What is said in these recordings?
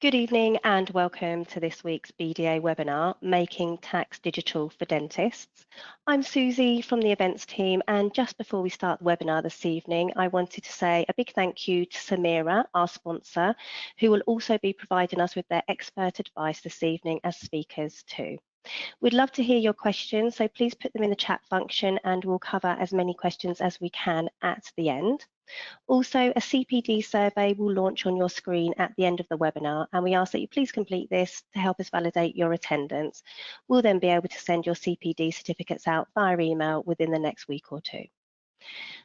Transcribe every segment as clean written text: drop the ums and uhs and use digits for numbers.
Good evening and welcome to this week's BDA webinar, Making Tax Digital for Dentists. I'm Susie from the events team, and just before we start the webinar this evening, I wanted to say a big thank you to Samera, our sponsor, who will also be providing us with their expert advice this evening as speakers too. We'd love to hear your questions, so please put them in the chat function and we'll cover as many questions as we can at the end. Also, a CPD survey will launch on your screen at the end of the webinar, and we ask that you please complete this to help us validate your attendance. We'll then be able to send your CPD certificates out via email within the next week or two.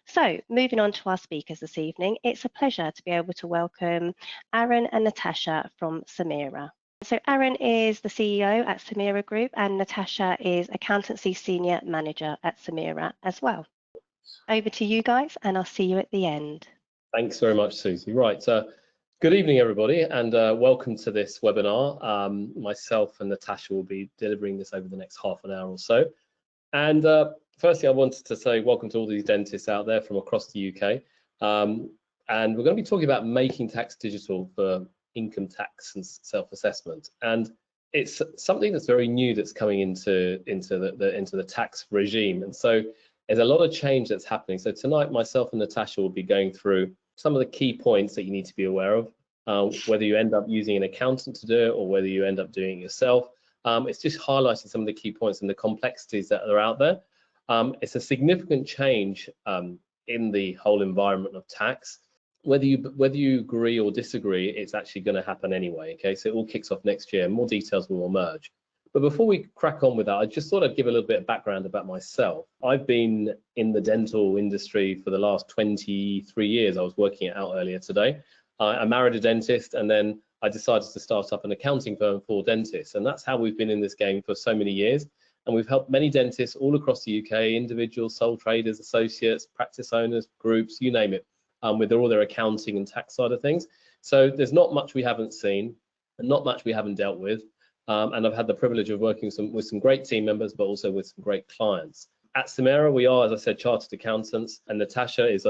So, moving on to our speakers this evening, it's a pleasure to be able to welcome Aaron and Natasha from Samera. So Aaron is the CEO at Samera Group, and Natasha is Accountancy Senior Manager at Samera as well. Over to you guys, and I'll see you at the end. Thanks very much, Susie. Right, good evening, everybody, and welcome to this webinar. Myself and Natasha will be delivering this over the next half an hour or so. And firstly, I wanted to say welcome to all these dentists out there from across the UK. And we're going to be talking about making tax digital for income tax and self-assessment. And it's something that's very new that's coming into the tax regime. And so there's a lot of change that's happening. So tonight, myself and Natasha will be going through some of the key points that you need to be aware of, whether you end up using an accountant to do it or whether you end up doing it yourself. It's just highlighting some of the key points and the complexities that are out there. It's a significant change in the whole environment of tax. Whether you agree or disagree, it's actually going to happen anyway. Okay, so it all kicks off next year. More details will emerge. But before we crack on with that, I just thought I'd give a little bit of background about myself. I've been in the dental industry for the last 23 years. I was working it out earlier today. I married a dentist, and then I decided to start up an accounting firm for dentists. And that's how we've been in this game for so many years. And we've helped many dentists all across the UK, individuals, sole traders, associates, practice owners, groups, you name it, with all their accounting and tax side of things. So there's not much we haven't seen and not much we haven't dealt with. And I've had the privilege of working with some great team members, but also with some great clients. At Samera, we are, as I said, chartered accountants, and Natasha is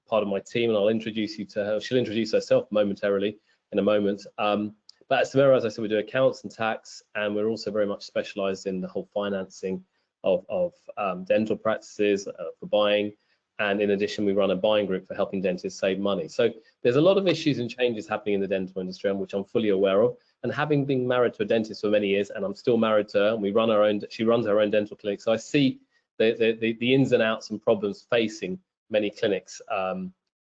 part of my team, and I'll introduce you to her. She'll introduce herself momentarily in a moment. But at Samera, as I said, we do accounts and tax, and we're also very much specialised in the whole financing of dental practices for buying. And in addition, we run a buying group for helping dentists save money. So there's a lot of issues and changes happening in the dental industry, which I'm fully aware of. And having been married to a dentist for many years, and I'm still married to her, and we run our own, she runs her own dental clinic. So I see the ins and outs and problems facing many clinics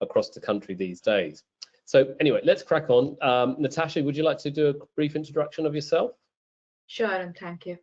across the country these days. So anyway, let's crack on. Natasha, would you like to do a brief introduction of yourself? Sure, and thank you.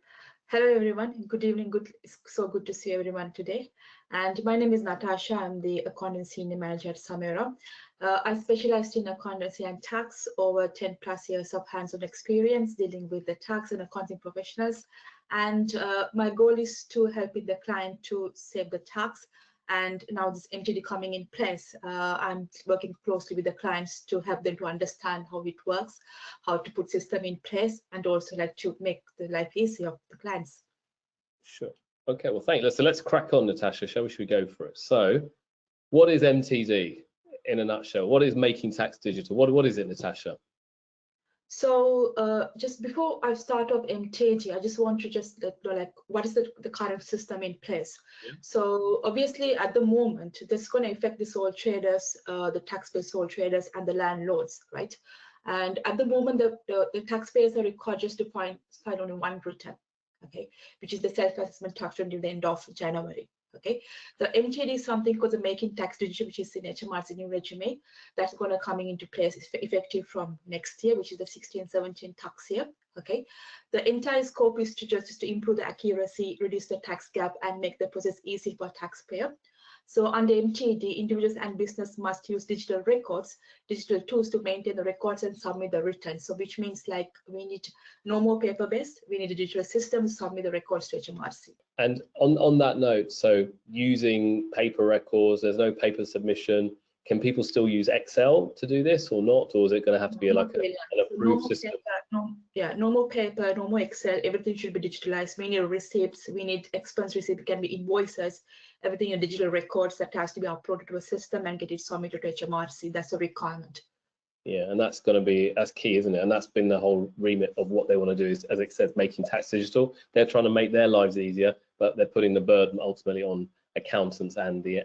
Hello everyone, good evening. It's so good to see everyone today. And my name is Natasha. I'm the Accounting Senior Manager at Samera. I specialized in accountancy and tax, over 10 plus years of hands-on experience dealing with the tax and accounting professionals. And my goal is to help the client to save the tax. And now this MTD coming in place, I'm working closely with the clients to help them to understand how it works, how to put system in place, and also like to make the life easier of the clients. Sure. Okay, well, thank you. So let's crack on, Natasha. Shall we go for it? So what is MTD in a nutshell? What is making tax digital? What is it, Natasha? So just before I start off MTD, I just want to just like what is the current system in place. Yeah. So obviously at the moment, this is going to affect the sole traders, the taxpayer sole traders, and the landlords, right? And at the moment, the taxpayers are required just to file only one return, okay, which is the self-assessment tax return till the end of January. Okay, the MTD is something called the Making Tax Digital, which is in HMRC new regime that's going to coming into place effective from next year, which is the 16-17 tax year. Okay, the entire scope is to just to improve the accuracy, reduce the tax gap, and make the process easy for taxpayer. So under MTD, individuals and business must use digital records, digital tools to maintain the records and submit the returns. So which means like we need no more paper-based, we need a digital system to submit the records to HMRC. And on that note, so using paper records, there's no paper submission. Can people still use Excel to do this or not? Or is it going to have to be an approved system? No more paper, no more Excel. Everything should be digitalized. We need receipts, we need expense receipt, it can be invoices, everything in digital records that has to be uploaded to a system and get it submitted to HMRC. That's a requirement. Yeah, and that's going to be, that's key, isn't it? And that's been the whole remit of what they want to do is, as it says, making tax digital. They're trying to make their lives easier, but they're putting the burden ultimately on accountants and the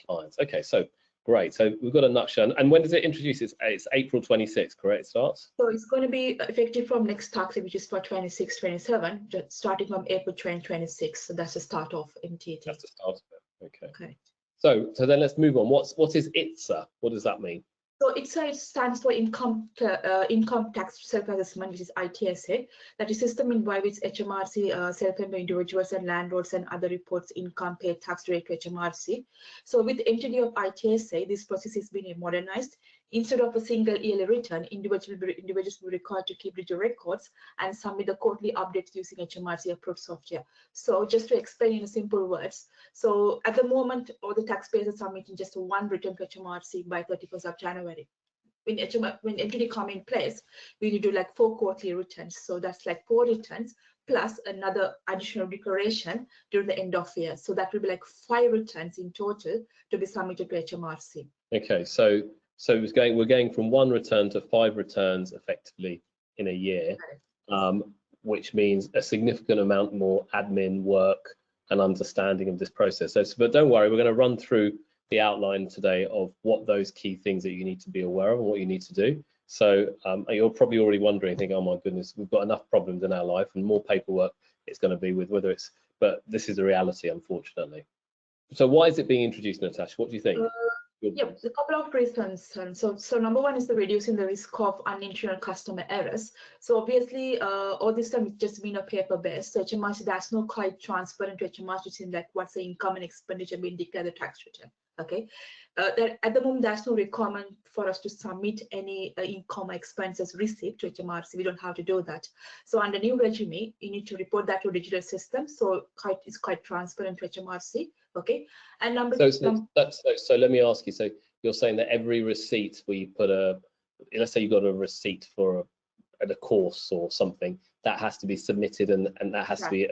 clients. Okay, so great. So we've got a nutshell. And when does it introduce? It's April 26th, correct? It starts? So it's going to be effective from next tax year, which is for 26-27, starting from April 2026. So that's the start of MTT. That's the start of it. Okay. Okay. So then let's move on. What is ITSA? What does that mean? So it stands for income tax self-assessment, which is ITSA. That is system in by which HMRC self-employed individuals and landlords and other reports income paid tax rate to HMRC. So with the entry of ITSA, this process is being modernized. Instead of a single yearly return, individuals will be required to keep digital records and submit the quarterly updates using HMRC approved software. So just to explain in simple words, so at the moment, all the taxpayers are submitting just one return to HMRC by 31st of January. When entity come in place, we need to do like 4 quarterly returns. So that's like 4 returns plus another additional declaration during the end of year. So that will be like 5 returns in total to be submitted to HMRC. Okay, so we're going from 1 return to 5 returns effectively in a year, which means a significant amount more admin work and understanding of this process. So, but don't worry, we're going to run through the outline today of what those key things that you need to be aware of and what you need to do. So you're probably already wondering, thinking, oh my goodness, we've got enough problems in our life and more paperwork it's going to be with whether it's, but this is the reality, unfortunately. So why is it being introduced, Natasha? What do you think? Yeah, a couple of reasons. So number one is the reducing the risk of unintentional customer errors. So obviously, all this time it's just been a paper based. So HMRC, that's not quite transparent to HMRC in like what's the income and expenditure being declared the tax return. Okay, that at the moment there's no requirement for us to submit any income or expenses receipt to HMRC. We don't have to do that. So under new regime, you need to report that to digital system. So it's quite transparent to HMRC. Okay, and number so let me ask you. So you're saying that every receipt where you put let's say you got a receipt for a course or something, that has to be submitted and that has to be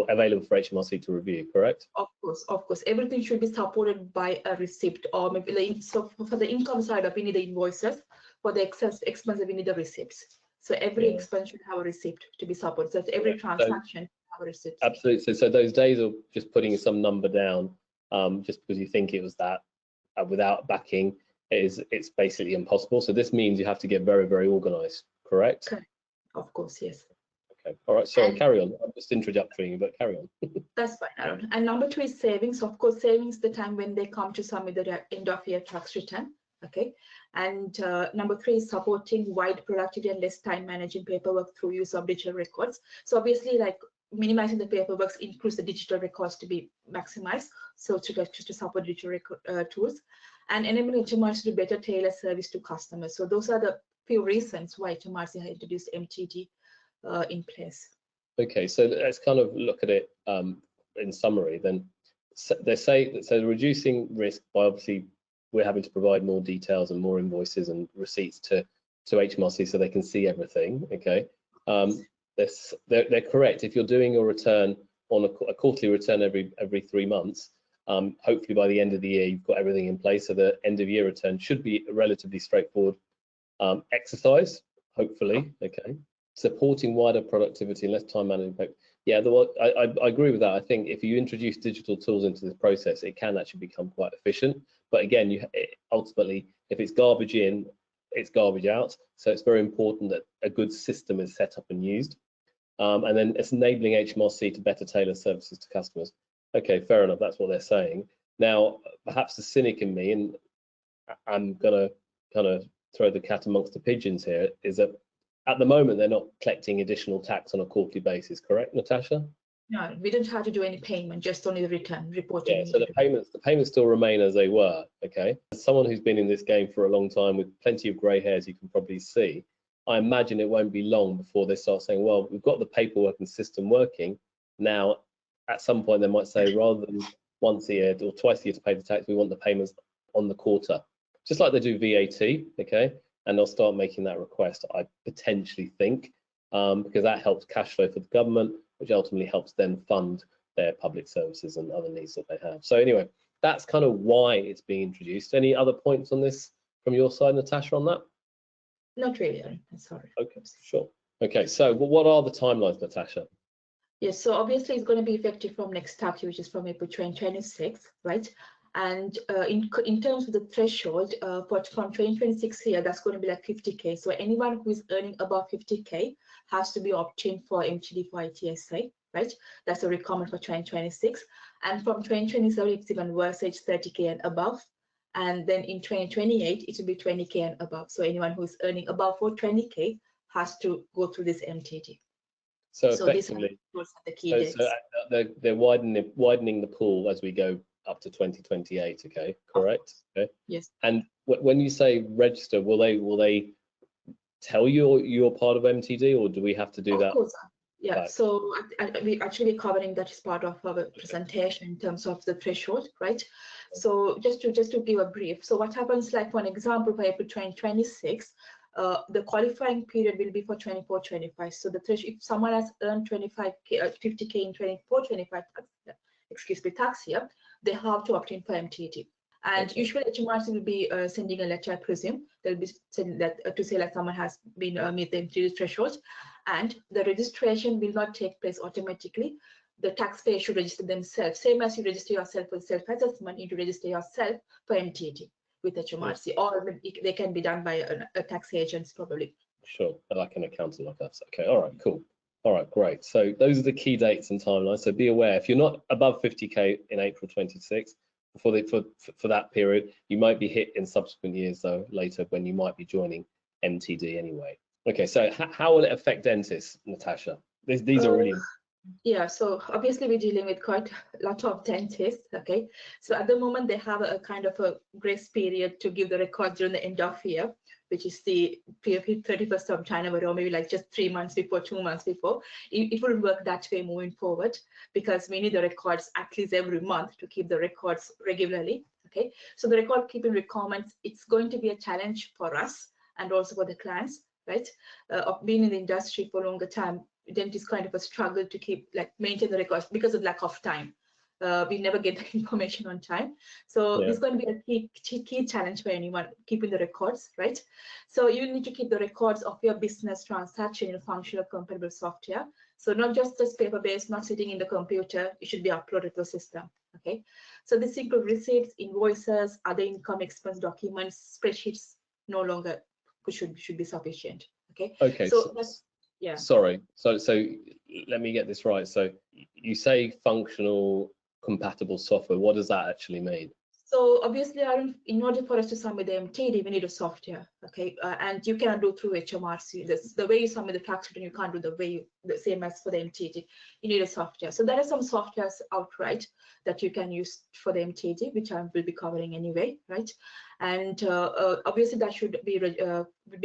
available for HMRC to review, correct? Of course, everything should be supported by a receipt, or maybe so for the income side of we need the invoices, for the expenses we need the receipts. So every expense should have a receipt to be supported. So every transaction have a receipt. Absolutely. So those days of just putting some number down, just because you think it was that, without backing, it's basically impossible. So this means you have to get very, very organized, correct? Correct. Of course, yes. Okay. All right. Sorry, carry on. I'm just introducing you, but carry on. That's fine, Aaron. And number 2 is savings. Of course, savings the time when they come to submit the end of year tax return. Okay. And number 3 is supporting wide productivity and less time managing paperwork through use of digital records. So obviously, like minimizing the paperwork includes the digital records to be maximized. So to support digital record tools and enabling HMRC to better tailor service to customers. So those are the few reasons why HMRC has introduced MTT in place. Okay, so let's kind of look at it in summary. Then they say that so reducing risk by obviously we're having to provide more details and more invoices and receipts to HMRC so they can see everything. Okay, they're correct. If you're doing your return on a quarterly return every 3 months, hopefully by the end of the year you've got everything in place. So the end of year return should be a relatively straightforward exercise, hopefully. Okay, supporting wider productivity and less time management. Yeah, I agree with that. I think if you introduce digital tools into this process, it can actually become quite efficient. But again, ultimately, if it's garbage in, it's garbage out. So it's very important that a good system is set up and used. And then it's enabling HMRC to better tailor services to customers. Okay, fair enough. That's what they're saying. Now, perhaps the cynic in me, and I'm going to kind of throw the cat amongst the pigeons here, is that at the moment they're not collecting additional tax on a quarterly basis, correct, Natasha? No, we don't have to do any payment, just only the return reporting. Yeah, so the payments still remain as they were. Okay, as someone who's been in this game for a long time with plenty of grey hairs, you can probably see, I imagine it won't be long before they start saying, well, we've got the paperwork and system working. Now, at some point they might say, rather than once a year or twice a year to pay the tax, we want the payments on the quarter, just like they do VAT. Okay, and they'll start making that request, I potentially think, because that helps cash flow for the government, which ultimately helps them fund their public services and other needs that they have. So anyway, that's kind of why it's being introduced. Any other points on this, from your side, Natasha, on that? Not really, Aaron. Sorry. Okay, sure. Okay, so what are the timelines, Natasha? Yes, so obviously it's going to be effective from next tax year, which is from April 2026, right? And in terms of the threshold, from 2026 here, that's going to be like 50K. So anyone who is earning above 50K has to be obtained for MTD for ITSA, right? That's a requirement for 2026. And from 2027, it's even worse, it's 30K and above. And then in 2028, it will be 20K and above. So anyone who is earning above 20K has to go through this MTD. So effectively, so the key dates. they're widening the pool as we go up to 2028. Okay, correct. Okay. Yes. And when you say register, will they tell you you're part of MTD, or do we have to do that? Of course. Yeah. Right. So we actually covering that as part of our presentation in terms of the threshold, right? So just to give a brief. So what happens, like for an example, for April 2026. The qualifying period will be for 24-25. So the threshold, if someone has earned 25K, 50K in 24-25 tax year, they have to opt in for MTD. And usually HMRC will be sending a letter, I presume. They'll be sending that to say that someone has been meet the MTD threshold, and the registration will not take place automatically. The taxpayer should register themselves, same as you register yourself for self-assessment, you need to register yourself for MTD with HMRC, or they can be done by a tax agent probably. Sure, like an accountant like us. Okay, all right, cool. All right, great. So those are the key dates and timelines. So be aware, if you're not above 50K in April 26, for that period, you might be hit in subsequent years though later when you might be joining MTD anyway. Okay, so how will it affect dentists, Natasha? These are really. Yeah, so obviously we're dealing with quite a lot of dentists, okay? So at the moment they have a kind of a grace period to give the records during the end of year, which is the 31st of January, or maybe like just 3 months before, 2 months before. It wouldn't work that way moving forward, because we need the records at least every month to keep the records regularly, okay? So the record keeping requirements, it's going to be a challenge for us and also for the clients, right? Of being in the industry for a longer time, dentists kind of a struggle to maintain the records because of lack of time. We never get the information on time. So this is going to be a key challenge for anyone keeping the records, right? So you need to keep the records of your business transaction in a functional compatible software. So not just paper-based, not sitting in the computer, it should be uploaded to the system, okay? So this includes receipts, invoices, other income expense documents, spreadsheets no longer should be sufficient, okay? Okay, so that's, yeah. Sorry, so let me get this right. So you say functional compatible software. What does that actually mean? So obviously, in order for us to submit the MTD, we need a software, okay? And you cannot do through HMRC. The way you submit the tax return, you can't do the same as for the MTD. You need a software. So there are some softwares outright that you can use for the MTD, which I will be covering anyway, right? And obviously, that should be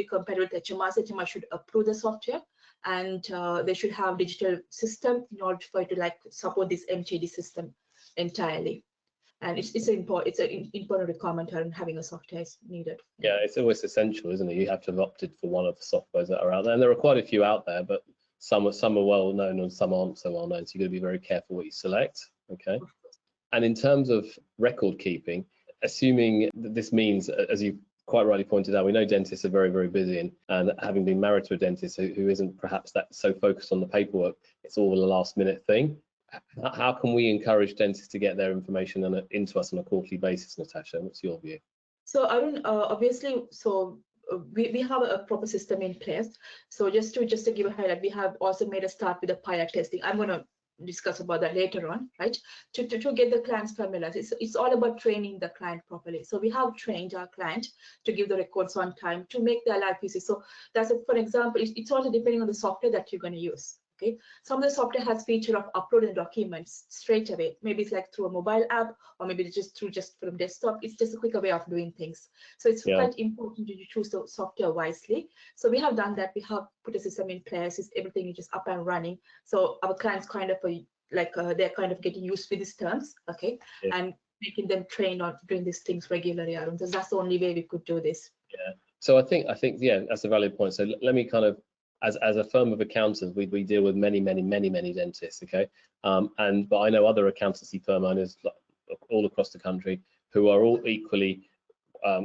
compared with HMRC. HMRC should approve the software, and they should have digital system in order for it to support this MTD system entirely. And it's an important requirement, and having a software is needed. Yeah, it's always essential, isn't it? You have to have opted for one of the softwares that are out there, and there are quite a few out there, but some are well known and some aren't so well known. So you've got to be very careful what you select. Okay. And in terms of record keeping, assuming that this means, as you quite rightly pointed out, we know dentists are very, very busy, and having been married to a dentist who isn't perhaps that so focused on the paperwork, it's all a last minute thing. How can we encourage dentists to get their information into us on a quarterly basis, Natasha? What's your view? So Arun, obviously, so we have a proper system in place. So just to give a highlight, we have also made a start with the pilot testing. I'm going to discuss about that later on, right? To get the clients familiar. It's all about training the client properly. So we have trained our client to give the records on time, to make their life easy. So that's for example, it's also depending on the software that you're going to use. Okay, some of the software has feature of uploading documents straight away. Maybe it's like through a mobile app, or maybe it's just from desktop. It's just a quicker way of doing things. So it's quite important to choose the software wisely. So we have done that. We have put a system in place. Everything is just up and running. So our clients kind of they're kind of getting used to these terms, okay, and making them train on doing these things regularly. So that's the only way we could do this. Yeah. So I think yeah, that's a valid point. So let me kind of, as a firm of accountants, we deal with many dentists, okay, but I know other accountancy firm owners all across the country who are all equally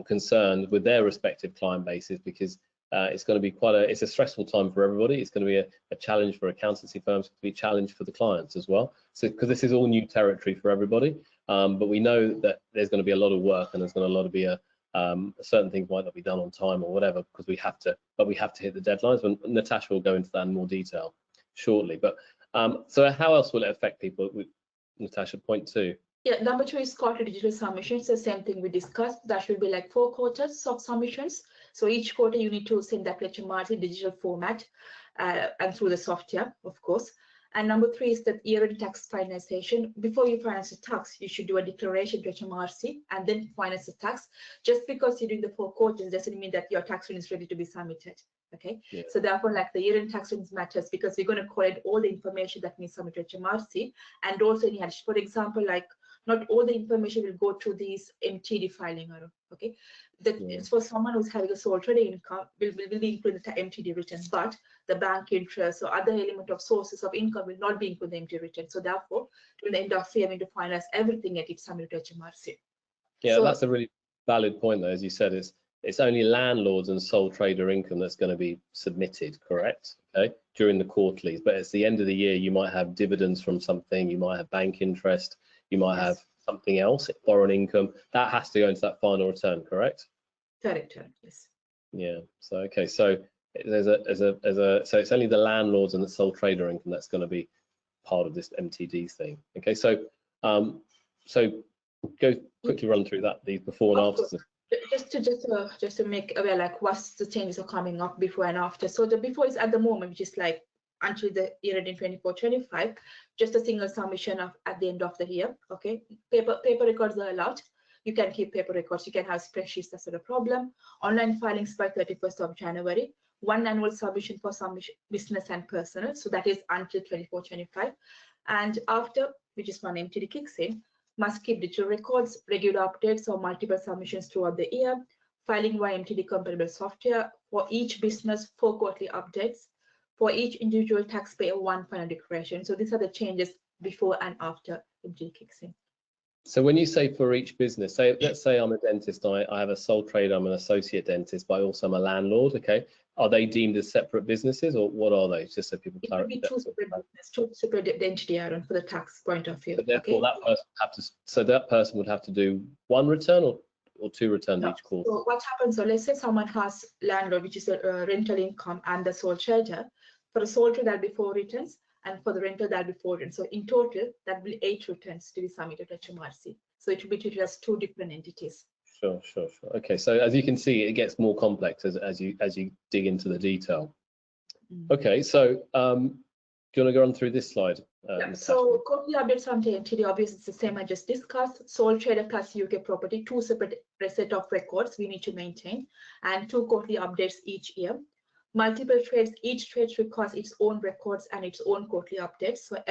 concerned with their respective client bases, because it's going to be it's a stressful time for everybody. It's going to be a challenge for accountancy firms, to be a challenge for the clients as well. So because this is all new territory for everybody, but we know that there's going to be a lot of work, and there's going to be certain things might not be done on time or whatever, because we have to hit the deadlines. And Natasha will go into that in more detail shortly. But so how else will it affect people? Natasha, point 2. Yeah, number 2 is quarterly digital submissions. The same thing we discussed. That should be like 4 quarters of submissions. So each quarter you need to send that to HMRC digital format and through the software, of course. And number 3 is that year-end tax finalization. Before you finance the tax, you should do a declaration to HMRC and then finance the tax. Just because you're doing the 4 quarters doesn't mean that your tax return is ready to be submitted. Okay, yeah. So therefore, like the year-end tax returns matters, because we're going to collect all the information that needs submitted to HMRC, and also any addition. For example, like not all the information will go to these MTD filing. Okay, it's for someone who's having a sole trading income will be included the MTD return, but the bank interest or other element of sources of income will not be included in the MTD return. So therefore, to the end of the year, we need to finalize everything and it's submitted to HMRC. Yeah, so that's a really valid point, though. As you said, it's only landlords and sole trader income that's going to be submitted, correct? Okay, during the quarterlies. But it's the end of the year, you might have dividends from something, you might have bank interest, you might have something else, foreign income. That has to go into that final return, correct? Correct, yes. Yeah. So okay, so so it's only the landlords and the sole trader income that's going to be part of this MTD thing. Okay, so so go quickly run through these before and after. Just to make aware, like what's the changes are coming up before and after. So the before is at the moment, which is like until the year end in 24-25, just a single submission at the end of the year. Okay, paper records are allowed. You can keep paper records. You can have spreadsheets. That's not a problem. Online filings by 31st of January. 1 annual submission for business and personal. So that is until 24-25. And after, which is when MTD kicks in, must keep digital records, regular updates or multiple submissions throughout the year, filing via MTD compatible software for each business, 4 quarterly updates, for each individual taxpayer, 1 final declaration. So these are the changes before and after MTD kicks in. So when you say for each business, let's say I'm a dentist, I have a sole trader, I'm an associate dentist, but also I'm a landlord, okay? Are they deemed as separate businesses, or what are they? Just so people clarify. It would be two separate entity item for the tax point of view. But therefore, that person would have to do 1 return or 2 returns each quarter. So what happens? So let's say someone has landlord, which is a rental income, and the sole trader. For the sole trader, that'll be 4 returns, and for the rental, that'll be 4 returns. So in total, that will be 8 returns to be submitted to HMRC. So it will be treated as 2 different entities. Sure. Okay, so as you can see, it gets more complex as you dig into the detail. Okay, so do you want to go on through this slide? Yeah, so quarterly updates on the entity, obviously it's the same I just discussed. Sole trader plus UK property, 2 separate set of records we need to maintain, and 2 quarterly updates each year. Multiple trades, each trade requires its own records and its own quarterly updates. So for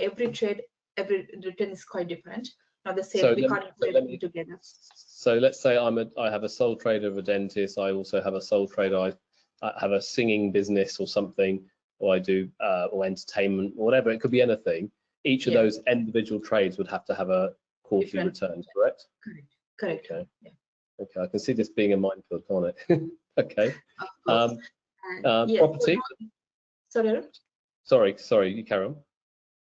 every trade, every return is quite different. Not the same. So we can't put them together. So let's say I have a sole trader of a dentist. I also have a sole trader. I have a singing business or something, or I do or entertainment, or whatever. It could be anything. Each of those individual trades would have to have a quarterly return, correct? Correct. Okay. Yeah. Okay. I can see this being a minefield, can't it? Okay. Property. Sorry. You carry on.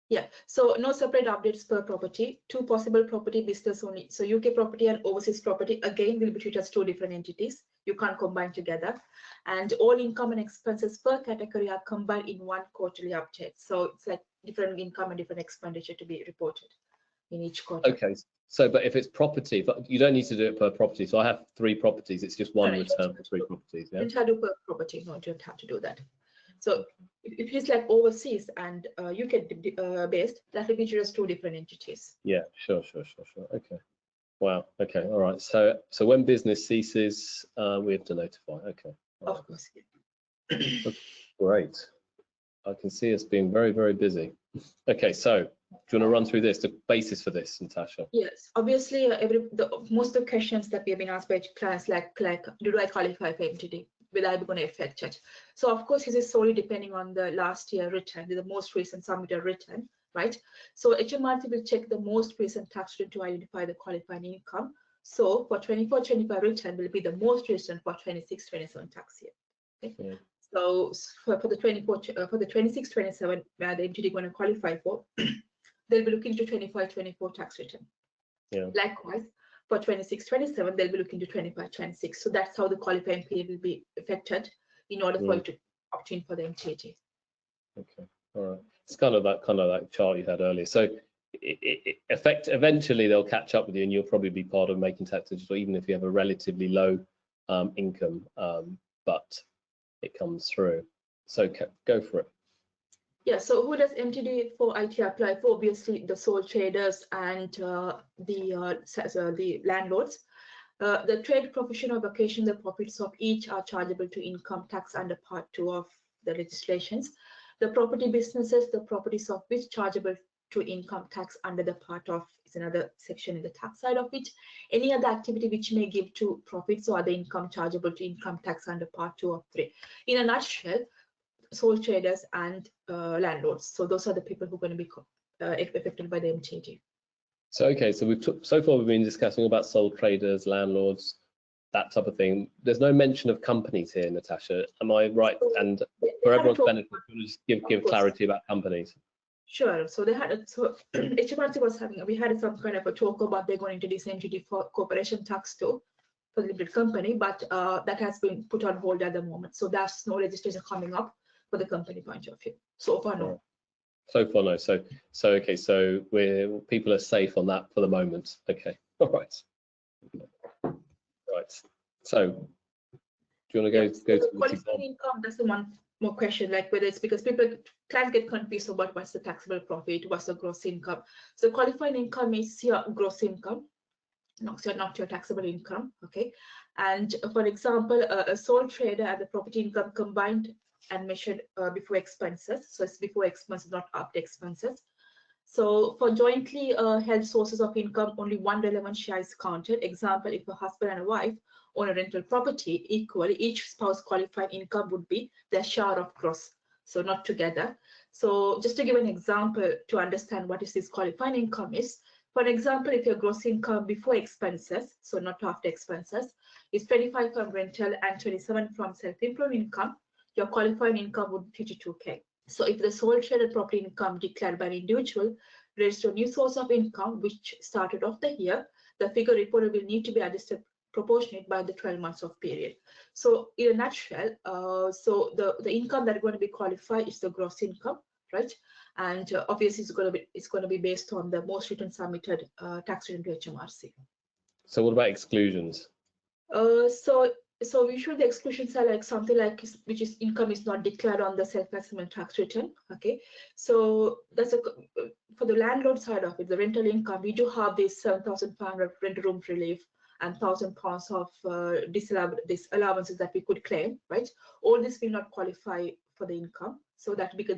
Yeah, so no separate updates per property, 2 possible property business only. So UK property and overseas property, again, will be treated as 2 different entities. You can't combine together. And all income and expenses per category are combined in 1 quarterly update. So it's like different income and different expenditure to be reported in each quarter. Okay, so but if it's property, but you don't need to do it per property. So I have 3 properties. It's just 1 return for 3 properties. Yeah. You don't have to do per property. No, you don't have to do that. So if it's like overseas and UK based, that will be just 2 different entities. Yeah, sure. Okay. Wow. Okay. All right. So when business ceases, we have to notify. Okay. Of course. Yeah. Okay, great. I can see us being very, very busy. Okay. So do you want to run through the basis for this, Natasha? Yes. Obviously, most of the questions that we have been asked by clients, like do I qualify for MTD? Will I be going to affect it? So of course, this is solely depending on the last year return, the most recent submitted return, right? So HMRC will check the most recent tax return to identify the qualifying income. So for 24-25 return will be the most recent for 26-27 tax year. Okay. Yeah. So for the 26-27, where the entity going to qualify for, they'll be looking to 25-24 tax return. Yeah. Likewise, for 26-27, they'll be looking to 25-26. So that's how the qualifying period will be affected in order for you to opt in for the MTD. Okay. All right. It's kind of that chart you had earlier. So eventually they'll catch up with you, and you'll probably be part of making tax digital, even if you have a relatively low income, but it comes through. So go for it. Yeah. So who does MTD for IT apply for? Obviously, the sole traders and the landlords. The trade, profession, or vocation, the profits of each are chargeable to income tax under Part 2 of the legislations. The property businesses, the properties of which chargeable to income tax under the Part of is another section in the tax side of it. Any other activity which may give to profits or other income chargeable to income tax under Part 2 of 3. In a nutshell, sole traders and landlords. So those are the people who are going to be affected by the MTD. So okay, so so far we've been discussing about sole traders, landlords, that type of thing. There's no mention of companies here, Natasha. Am I right? So and for everyone's benefit, we'll just give clarity about companies. Sure. So they had HMRC was having, we had some kind of a talk about they're going to this entity for corporation tax too for the limited company, but that has been put on hold at the moment. So there's no registration coming up for the company point of view. So far, no. So far, no. So okay. So people are safe on that for the moment. Okay. All right. Right. So do you want to go to qualifying income? That's the one more question, like whether it's because clients get confused about what's the taxable profit, what's the gross income. So qualifying income is your gross income, not your taxable income. Okay. And for example, a sole trader and the property income combined and measured before expenses. So it's before expenses, not after expenses. So for jointly held sources of income, only one relevant share is counted. Example, if a husband and a wife own a rental property equally, each spouse qualified income would be their share of gross, so not together. So just to give an example to understand what is this qualifying income is, for example, if your gross income before expenses, so not after expenses, is 25 from rental and 27 from self-employed income, your qualifying income would be 52K. So if the sole traded property income declared by an individual relates to a new source of income which started off the year, the figure reported will need to be adjusted proportionate by the 12 months of period. So in a nutshell, so the income that is going to be qualified is the gross income, right? And obviously it's going to be based on the most recent submitted tax return to HMRC. So what about exclusions? So usually the exclusions are like something like which is income is not declared on the self-assessment tax return. Okay, so that's for the landlord side of it, the rental income. We do have this 7,500 rent room relief and £1,000 of disallowances that we could claim, right? All this will not qualify for the income, so that because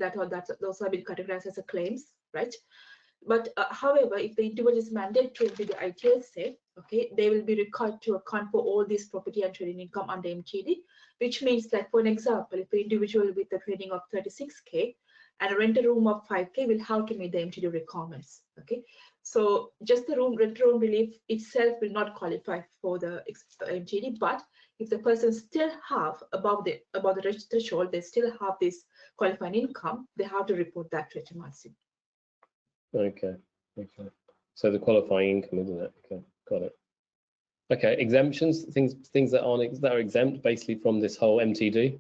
those have been categorized as a claims, right? But however, if the individual is mandated to the ITSA, okay, they will be required to account for all this property and trading income under MTD, which means that, for an example, if the individual with a trading of 36K and a rental room of 5K will have to meet the MTD requirements. Okay, so just the rental room relief itself will not qualify for the MTD, but if the person still have above the threshold, they still have this qualifying income, they have to report that to HMRC. Okay. So the qualifying income, isn't it? Okay, got it. Okay, exemptions, things that are exempt basically from this whole MTD.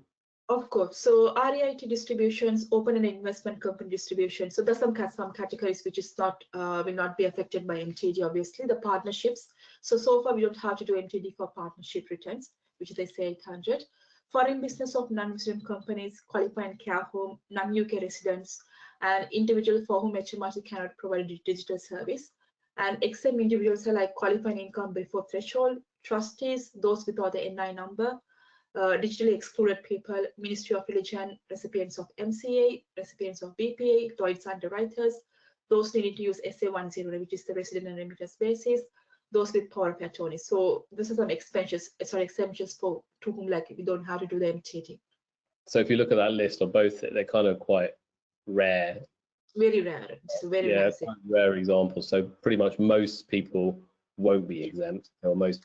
Of course. So REIT distributions, open and investment company distribution. So there's some categories which is not will not be affected by MTD. Obviously, the partnerships. So far we don't have to do MTD for partnership returns, which they say 800. Foreign business of non-resident companies, qualifying care home, non-UK residents, and individual for whom HMRC cannot provide a digital service. And exempt individuals are like qualifying income before threshold, trustees, those without the NI number, digitally excluded people, Ministry of Religion, recipients of MCA, recipients of BPA, Lloyd's underwriters, those needing to use SA10, which is the resident and remittance basis, those with power of attorney. So this is some exemptions for to whom like we don't have to do the MTD. So if you look at that list of both, they're kind of quite rare. Very rare. It's very rare. Rare examples. So pretty much most people won't be exempt, or most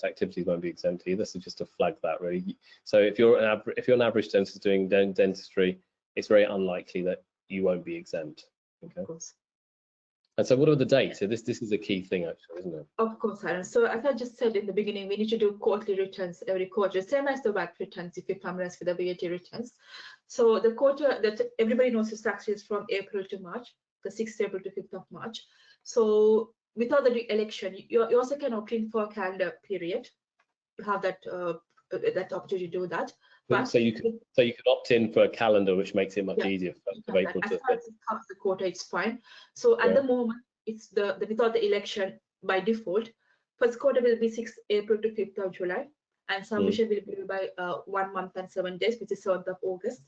activities won't be exempt either. So just to flag that really. So if you're an average dentist doing dentistry, it's very unlikely that you won't be exempt. Okay. Of course. And so what are the dates? So this is a key thing actually, isn't it? Of course, Aaron. So as I just said in the beginning, we need to do quarterly returns every quarter, same as the VAT returns if you familiarize with the VAT returns. So the quarter that everybody knows is tax is from April to March, the 6th April to 5th of March. So without the election, you also can opt in for a calendar period. You have that that opportunity to do that. But so you could opt in for a calendar, which makes it much easier for April as to. far as it covers the quarter, it's fine. So at the moment, it's the without the election by default. First quarter will be 6th April to 5th of July, and submission will be by 1 month and 7 days, which is 7th of August.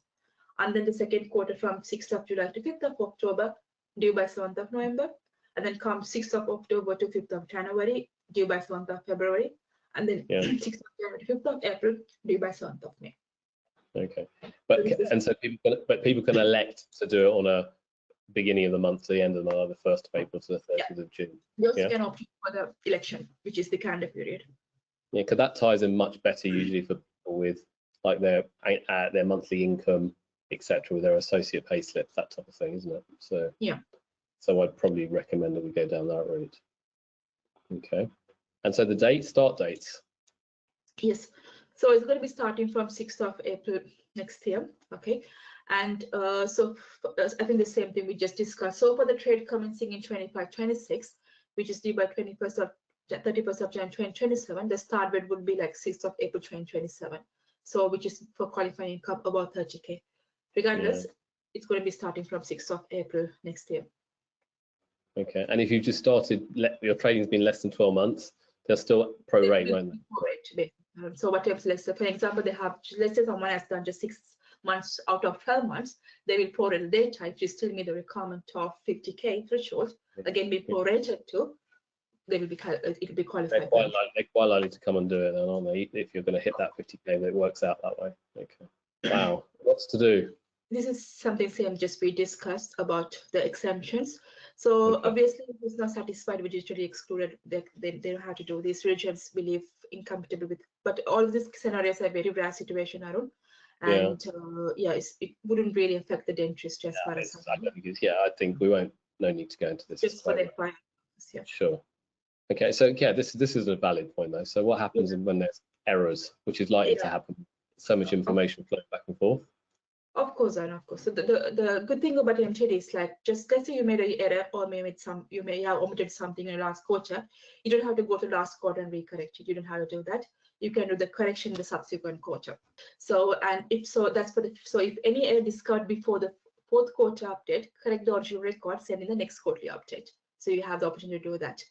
And then the second quarter from 6th of July to 5th of October, due by 7th of November. And then come 6th of October to 5th of January, due by 7th of February. And then 6th of January to 5th of April, due by 7th of May. Okay, so people can elect to do it on a beginning of the month to the end of the month, the 1st of April to the 30th of June. You also can opt for the election, which is the calendar period. Yeah, because that ties in much better usually for people with like their monthly income, etc., with their associate pay slips, that type of thing, isn't it? So so I'd probably recommend that we go down that route. Okay, and so the start dates. Yes. So it's going to be starting from 6th of April next year, okay? And so I think the same thing we just discussed. So for the trade commencing in 25-26, which is due by 31st of January 2027, the start date would be like 6th of April 2027. So which is for qualifying income about 30K. Regardless, it's going to be starting from 6th of April next year. Okay, and if you've just started, your trading's been less than 12 months, they're still prorate, won't they? So whatever, let's say, for example, they have, let's say someone has done just 6 months out of 12 months, they will prorate the data. If you still meet the requirement of 50K threshold, again, be prorated to, they will be, it will be qualified. They're quite likely to come and do it then, aren't they? If you're going to hit that 50K, it works out that way. Okay. Wow, lots to do. This is something same just we discussed about the exemptions. So obviously, if it's not satisfied with digitally excluded, they don't have to do these. Regions believe incompatible with, but all of these scenarios are very rare situation, Arun. And it wouldn't really affect the dentist as far as I think we won't. No need to go into this. Just for the Sure. Okay, so this is a valid point though. So what happens when there's errors, which is likely to happen? So much information flowing back and forth. Of course, and of course. So the good thing about MTD is like, just let's say you made an error or you may have omitted something in the last quarter. You don't have to go to the last quarter and recorrect it. You don't have to do that. You can do the correction in the subsequent quarter. So if any error discovered before the 4th quarter update, correct the original record, send in the next quarterly update. So you have the opportunity to do that.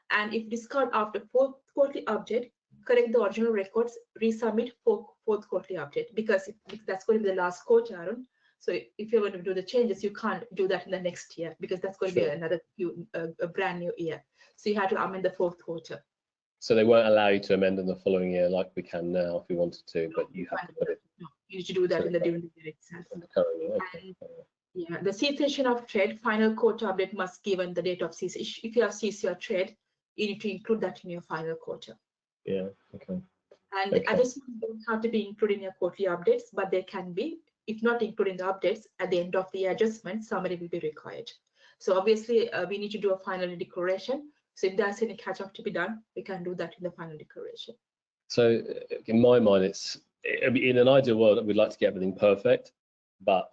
And if discovered after 4th quarterly update, correct the original records, resubmit for 4th quarterly update, because that's going to be the last quarter, Aaron. So if you're going to do the changes, you can't do that in the next year, because that's going to be another a brand new year. So you have to amend the 4th quarter. So they won't allow you to amend in the following year like we can now if we wanted to, but you have to put it. No, you need to do that in the during the year itself. The cessation of trade, final quarter update must given the date of cessation. If you have ceased your trade, you need to include that in your final quarter. Yeah, okay. And the adjustments don't have to be included in your quarterly updates, but they can be. If not including the updates, at the end of the adjustment, summary will be required. So obviously, we need to do a final declaration. So if there's any catch-up to be done, we can do that in the final declaration. So in my mind, in an ideal world, we'd like to get everything perfect, but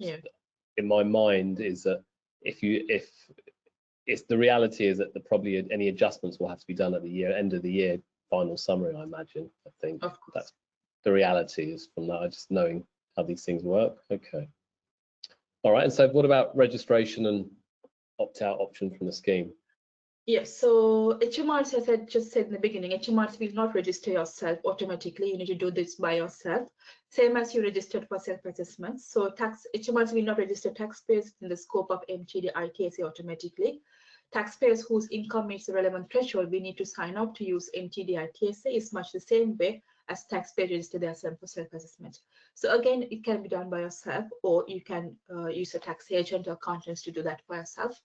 in my mind is that the reality is that probably any adjustments will have to be done at the end of the year final summary. I imagine. I think that's the reality is from that. Just knowing how these things work. Okay. All right. And so, what about registration and opt-out option from the scheme? Yes, so HMRC, as I just said in the beginning, HMRC will not register yourself automatically. You need to do this by yourself, same as you registered for self-assessment. So HMRC will not register taxpayers in the scope of MTD ITSA automatically. Taxpayers whose income meets the relevant threshold, we need to sign up to use MTD ITSA. Is much the same way as taxpayers register themselves for self-assessment. So again, it can be done by yourself, or you can use a tax agent or accountants to do that for yourself.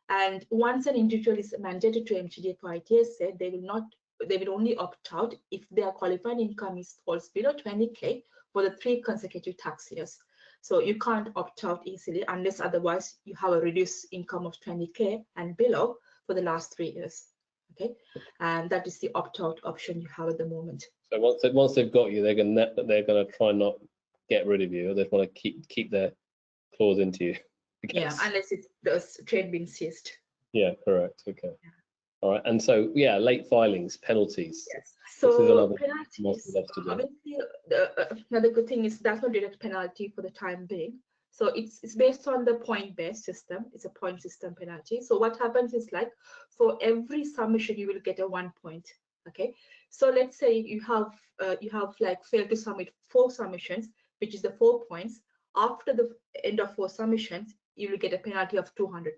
And once an individual is mandated to MTD for ITSA, they will only opt out if their qualifying income falls below 20K for the 3 consecutive tax years. So you can't opt out easily unless otherwise you have a reduced income of 20K and below for the last 3 years. Okay, and that is the opt-out option you have at the moment. So once they've got you, they're gonna try and not get rid of you, or they want to keep their claws into you. Yeah, unless it's the trade being seized. Yeah, correct. Okay. Yeah. All right. And so yeah, late filings, penalties. Yes. So penalties. Obviously, another good thing is that's not direct penalty for the time being. So it's based on the point-based system. It's a point system penalty. So what happens is like for every submission you will get a 1 point. Okay. So let's say you have like failed to submit 4 submissions, which is the 4 points. After the end of 4 submissions, you will get a penalty of £200.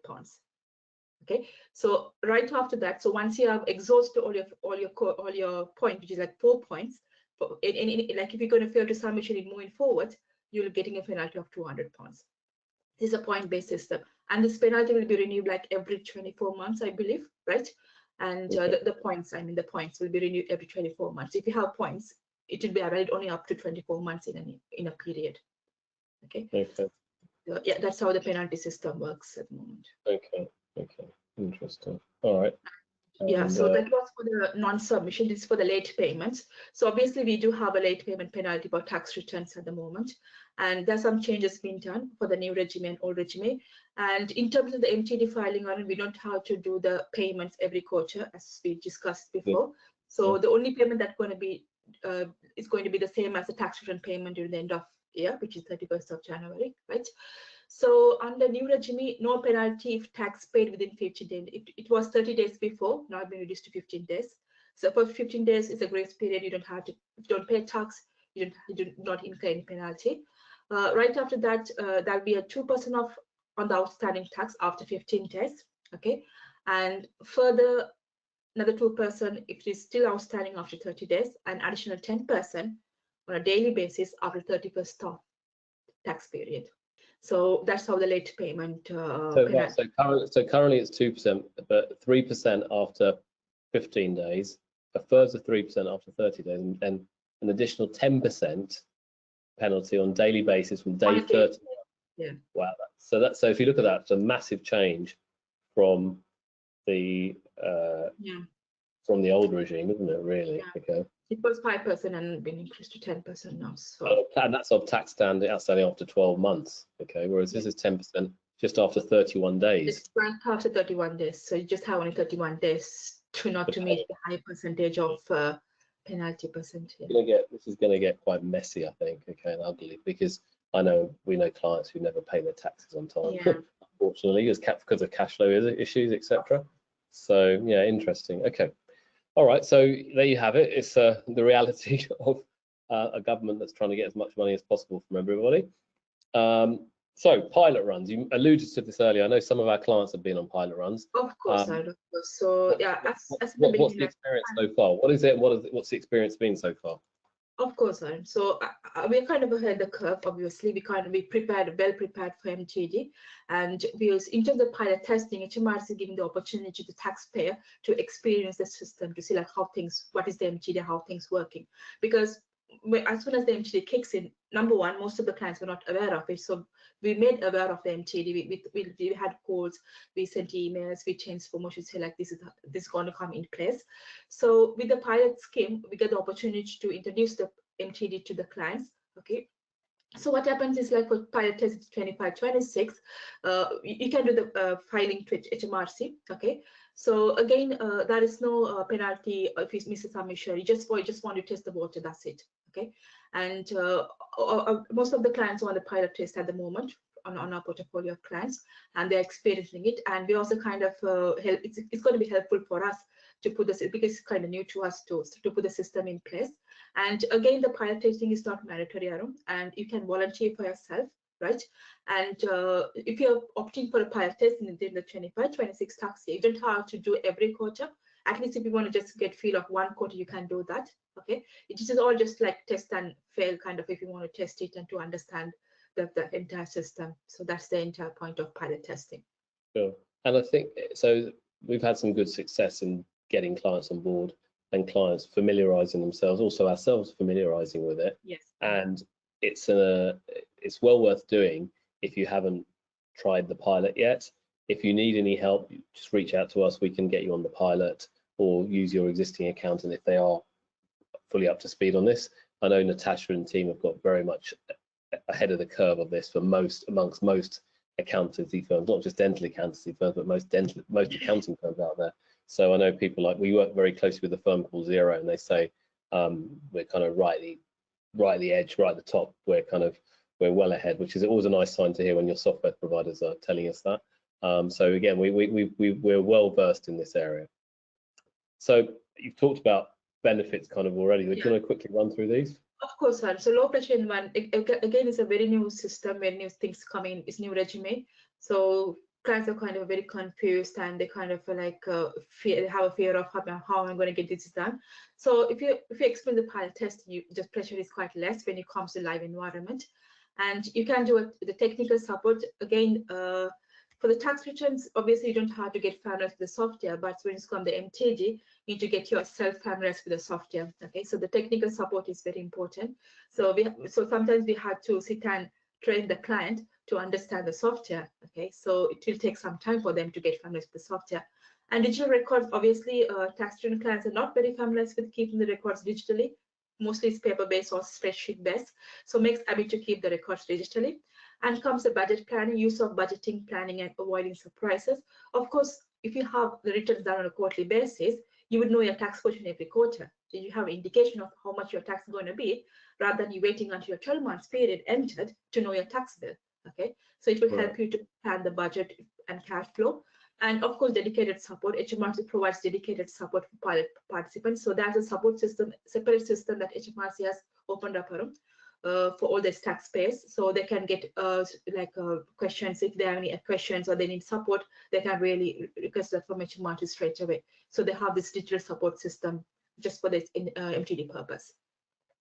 Okay. So right after that, so once you have exhausted all your points, which is like 4 points, like if you're going to fail to submission it moving forward, you're getting a penalty of £200. This is a point-based system, and this penalty will be renewed like every 24 months, I believe, right? And the points will be renewed every 24 months. If you have points, it will be valid only up to 24 months in a period. Okay. Okay. So, yeah, that's how the penalty system works at the moment. Okay. Okay. Interesting. All right. Yeah, so that was for the non-submission. This is for the late payments. So obviously we do have a late payment penalty for tax returns at the moment, and there's some changes being done for the new regime and old regime. And in terms of the MTD filing, we don't have to do the payments every quarter as we discussed before. So the only payment that's going to be is going to be the same as the tax return payment during the end of year, which is 31st of January, right? So under new regime, no penalty if tax paid within 15 days. It was 30 days before, now it's been reduced to 15 days. So for 15 days is a grace period. You don't have to, if you don't pay tax, you do not incur any penalty. Right after that, there'll be a 2% off on the outstanding tax after 15 days. Okay, and further another 2% if it is still outstanding after 30 days, and additional 10% on a daily basis after 31st of tax period. So that's how the late payment. So currently it's 2%, but 3% after 15 days, a further 3% after 30 days, and then an additional 10% penalty on daily basis from day 30. Yeah. Wow. So if you look at that, it's a massive change from the old regime, isn't it? Really? Yeah. Okay. It was 5% and been increased to 10% now. So. And that's of tax outstanding after 12 months. Okay, whereas this is 10% just after 31 days. It's right after 31 days. So you just have only 31 days to meet the high percentage of penalty percentage. This is going to get quite messy, I think. Okay, and ugly, because we know clients who never pay their taxes on time. Yeah. Unfortunately, because of cash flow issues, etc. So yeah, interesting. Okay. All right, so there you have it. It's the reality of a government that's trying to get as much money as possible from everybody. So pilot runs, you alluded to this earlier. I know some of our clients have been on pilot runs. Of course, of course. So yeah, what's the experience so far? What is it? What's the experience been so far? Of course, so we're kind of ahead of the curve. Obviously, we well prepared for MTD, and in terms of pilot testing, HMRC is giving the opportunity to the taxpayer to experience the system, to see like what is the MTD, how things working. Because as soon as the MTD kicks in, number one, most of the clients were not aware of it, so we made aware of the MTD. We had calls, we sent emails, we changed promotions, say like this is going to come in place. So with the pilot scheme, we get the opportunity to introduce the MTD to the clients. Okay. So what happens is like for pilot test 25-26, you can do the filing to HMRC. Okay. So again, there is no penalty if you miss a submission. You just want to test the water. That's it. Okay. And most of the clients are on the pilot test at the moment on our portfolio of clients, and they're experiencing it. And we also kind of help. It's going to be helpful for us to put this, because it's kind of new to us to put the system in place. And again, the pilot testing is not mandatory, and you can volunteer for yourself, right? And if you're opting for a pilot test in the 25-26 tax year, you don't have to do every quarter. At least if you want to just get feel of one quarter, you can do that. Okay, it is all just like test and fail kind of, if you want to test it and to understand the entire system. So that's the entire point of pilot testing. Sure. And I think so. We've had some good success in getting clients on board and clients familiarizing themselves, also ourselves familiarizing with it. Yes. And it's well worth doing if you haven't tried the pilot yet. If you need any help, just reach out to us. We can get you on the pilot, or use your existing accountant if they are fully up to speed on this. I know Natasha and team have got very much ahead of the curve of this for amongst most accountancy firms, not just dental accountancy firms, but most accounting firms out there. So I know people like, we work very closely with a firm called Xero, and they say we're kind of right at the edge, right at the top. We're well ahead, which is always a nice sign to hear when your software providers are telling us that. So again, we're well versed in this area. So you've talked about benefits kind of already. We're going to quickly run through these. Of course, sir. So low pressure environment, again, is a very new system where new things come in, it's new regime. So clients are kind of very confused, and they kind of like have a fear of how I'm going to get this done. So if you explain the pilot test, the pressure is quite less when it comes to live environment, and you can do the technical support again. For the tax returns, obviously you don't have to get familiarized with the software, but when it's come the MTG, you need to get yourself familiarized with the software. Okay, so the technical support is very important. So sometimes we had to sit and train the client to understand the software. Okay, so it will take some time for them to get familiarized with the software. And digital records, obviously, tax return clients are not very familiarized with keeping the records digitally. Mostly it's paper-based or spreadsheet-based. So makes habit to keep the records digitally. And comes the budget planning, use of budgeting, planning, and avoiding surprises. Of course, if you have the returns done on a quarterly basis, you would know your tax position every quarter. So you have an indication of how much your tax is going to be, rather than you waiting until your 12 months period entered to know your tax bill. Okay, so it will help you to plan the budget and cash flow. And of course, dedicated support. HMRC provides dedicated support for pilot participants. So that's a support system, separate system that HMRC has opened up for all the taxpayers, so they can get questions if they have any questions or they need support. They can really request that from HMRC straight away. So they have this digital support system just for this MTD purpose.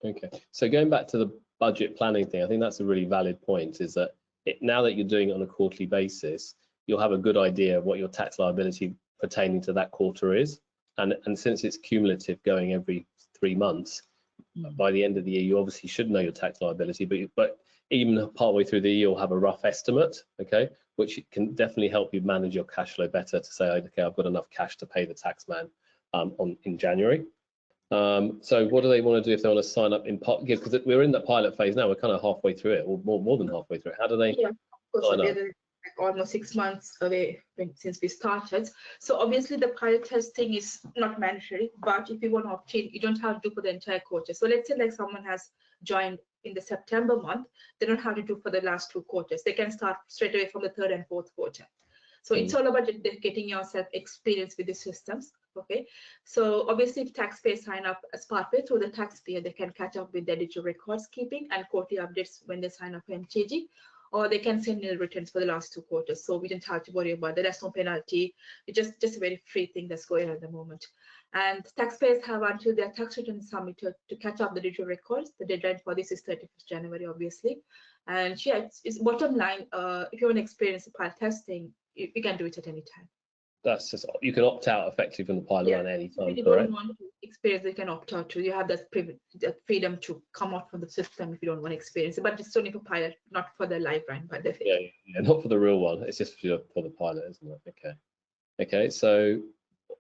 Okay, so going back to the budget planning thing, I think that's a really valid point. Is that now that you're doing it on a quarterly basis, you'll have a good idea of what your tax liability pertaining to that quarter is, and since it's cumulative, going every 3 months. By the end of the year, you obviously should know your tax liability, but even partway through the year, you'll have a rough estimate, okay, which can definitely help you manage your cash flow better to say, okay, I've got enough cash to pay the tax man in January. So what do they want to do if they want to sign up in part? Because we're in the pilot phase now, we're kind of halfway through it, or more than halfway through it. How do they sign up? Almost 6 months away since we started. So obviously the pilot testing is not mandatory, but if you want to opt in, you don't have to do for the entire quarter. So let's say like someone has joined in the September month, they don't have to do for the last 2 quarters. They can start straight away from the 3rd and 4th quarter. So it's all about getting yourself experience with the systems. Okay, so obviously if taxpayers sign up as partway through the taxpayer, they can catch up with their digital records keeping and quarterly updates when they sign up for MTG. Or they can send nil returns for the last 2 quarters. So we didn't have to worry about that. There's no penalty. It's just a very free thing that's going on at the moment. And taxpayers have until their tax return is submitted to catch up the digital records. The deadline for this is 31st January, obviously. And yeah, it's bottom line, if you want to experience pilot testing, you can do it at any time. That's just, you can opt out effectively from the pilot run any time, if you correct? don't want to experience, you can opt out. You have that freedom to come out from the system if you don't want to experience it, but it's only for pilot, not for the live run. But yeah, not for the real one. It's just for the pilot, isn't it? Okay. So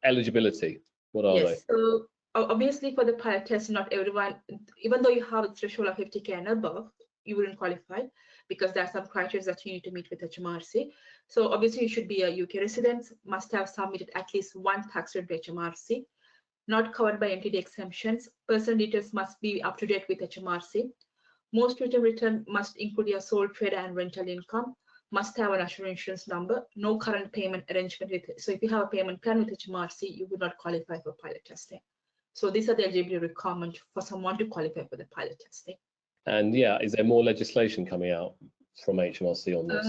eligibility, what are they? So obviously for the pilot test, not everyone, even though you have a threshold of 50K and above, you wouldn't qualify because there are some criteria that you need to meet with HMRC. So obviously you should be a UK resident, must have submitted at least 1 tax return to HMRC, not covered by MTD exemptions. Personal details must be up to date with HMRC. Most return must include your sole trader and rental income, must have a national insurance number, no current payment arrangement with it. So if you have a payment plan with HMRC, you would not qualify for pilot testing. So these are the eligibility requirements for someone to qualify for the pilot testing. And yeah, is there more legislation coming out from HMRC on this?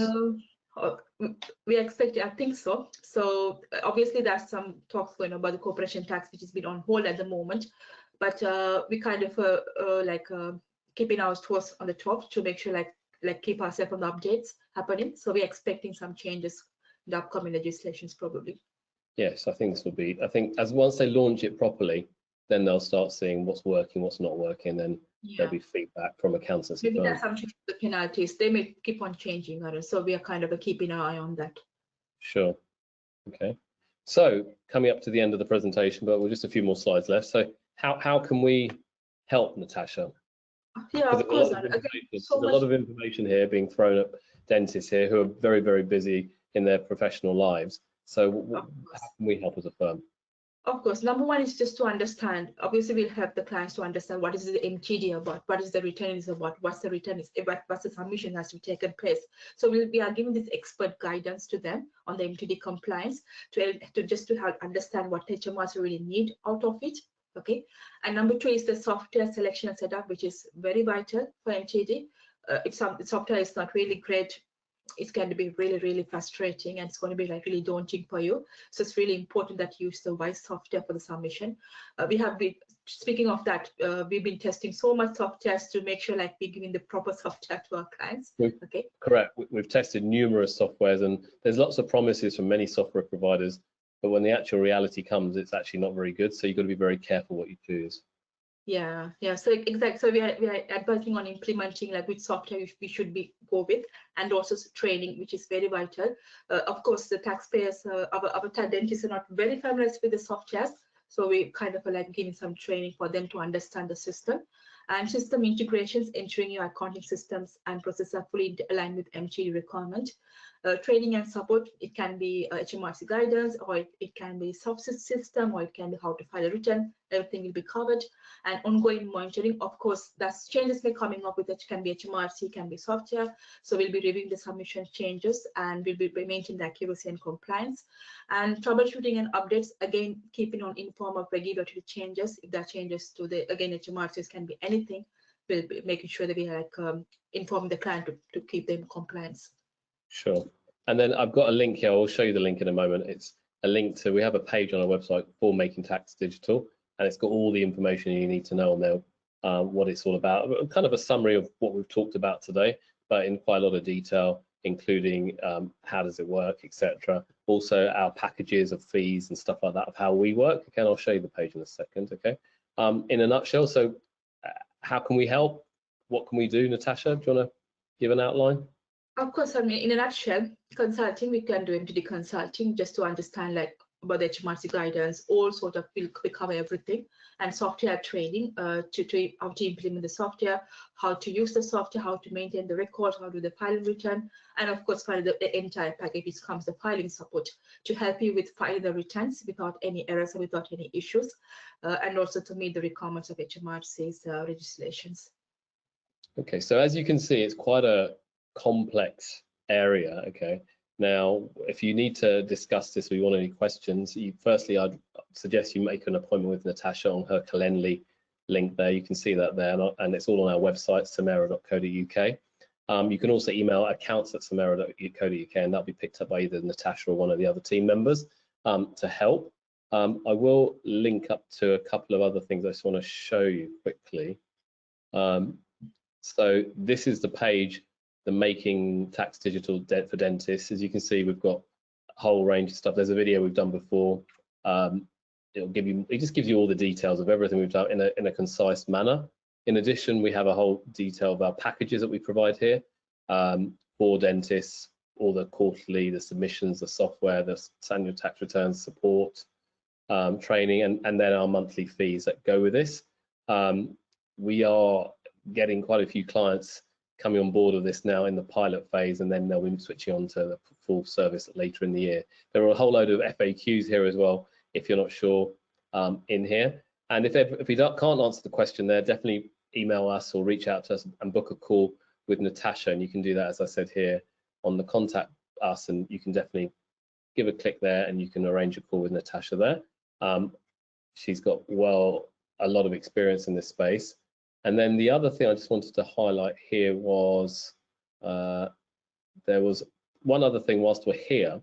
We expect, I think so. So obviously there's some talks going about the corporation tax, which has been on hold at the moment, but we kind of keeping our toes on the top to make sure like keep ourselves on the updates happening. So we're expecting some changes the upcoming legislations probably. Yes, I think this will be, I think as once they launch it properly, then they'll start seeing what's working, what's not working, then there'll be feedback from accountancy Maybe firms. that's something, the penalties, they may keep on changing, so we are kind of keeping an eye on that. Sure. Okay. So coming up to the end of the presentation, but we're just a few more slides left. So how can we help, Natasha? Yeah, of course. There's a lot of information here being thrown at dentists here who are very, very busy in their professional lives. So how can we help as a firm? Of course, number one is just to understand. Obviously, we'll help the clients to understand what is the MTD about, what is the return is about, what's the return is about, what's the submission has to be taken place. So we are giving this expert guidance to them on the MTD compliance to help understand what HMRC really need out of it. Okay, and number two is the software selection and setup, which is very vital for MTD. If software is not really great, it's going to be really, really frustrating, and it's going to be like really daunting for you. So it's really important that you use the right software for the submission. Speaking of that, we've been testing so much software to make sure like we're giving the proper software to our clients. Okay. Correct. We've tested numerous softwares, and there's lots of promises from many software providers, but when the actual reality comes, it's actually not very good. So you've got to be very careful what you choose. Yeah. So exactly. So we are advising on implementing like which software we should go with, and also training, which is very vital. Of course, the taxpayers, our dentists are not very familiar with the softwares, so we kind of like giving some training for them to understand the system. And system integrations, ensuring your accounting systems and processes are fully aligned with MTD requirement. Training and support, it can be HMRC guidance, or it can be soft system, or it can be how to file a return. Everything will be covered. And ongoing monitoring, of course, that's changes may coming up with it, can be HMRC, can be software. So we'll be reviewing the submission changes, and we'll be maintaining the accuracy and compliance. And troubleshooting and updates, again, keeping on inform of regulatory changes. If there are changes to the, again, HMRCs can be anything. We'll be making sure that we like inform the client to keep them in compliance. Sure. And then I've got a link here. I'll show you the link in a moment. It's a link to, we have a page on our website for Making Tax Digital, and it's got all the information you need to know on there, what it's all about. Kind of a summary of what we've talked about today, but in quite a lot of detail, including how does it work, etc. Also our packages of fees and stuff like that of how we work. Again, I'll show you the page in a second. Okay. In a nutshell, so how can we help? What can we do, Natasha? Do you want to give an outline? Of course, I mean, in a nutshell, consulting, we can do MTD consulting just to understand like about the HMRC guidance, all sort of, we cover everything, and software training to how to implement the software, how to use the software, how to maintain the record, how to do the filing return, and of course, file the entire package, which comes the filing support to help you with filing the returns without any errors or without any issues, and also to meet the requirements of HMRC's legislations. Okay, so as you can see, it's quite a complex area. Okay, now if you need to discuss this or you want any questions, firstly I'd suggest you make an appointment with Natasha on her Calendly link there. You can see that there, and it's all on our website, samera.co.uk. You can also email accounts@samera.co.uk, and that'll be picked up by either Natasha or one of the other team members to help. I will link up to a couple of other things I just want to show you quickly. So this is the page, the Making Tax Digital for Dentists. As you can see, we've got a whole range of stuff. There's a video we've done before. It just gives you all the details of everything we've done in a concise manner. In addition, we have a whole detail of our packages that we provide here for dentists, all the quarterly, the submissions, the software, the annual tax returns support, training, and then our monthly fees that go with this. We are getting quite a few clients coming on board of this now in the pilot phase, and then they'll be switching on to the full service later in the year. There are a whole load of FAQs here as well, if you're not sure, in here. And if we can't answer the question there, definitely email us or reach out to us and book a call with Natasha, and you can do that, as I said here, on the contact us, and you can definitely give a click there and you can arrange a call with Natasha there. She's got a lot of experience in this space. And then the other thing I just wanted to highlight here was there was one other thing whilst we're here,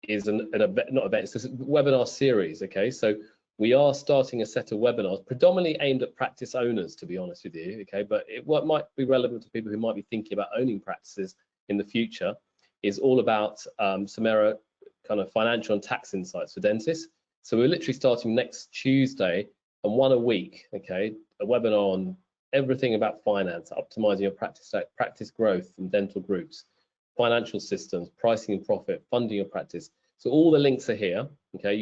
is it's this webinar series. Okay, so we are starting a set of webinars predominantly aimed at practice owners, to be honest with you. Okay, but what might be relevant to people who might be thinking about owning practices in the future. is all about Samera kind of financial and tax insights for dentists. So we're literally starting next Tuesday and one a week, okay, a webinar on everything about finance, optimizing your practice growth and dental groups, financial systems, pricing and profit, funding your practice. So all the links are here, okay.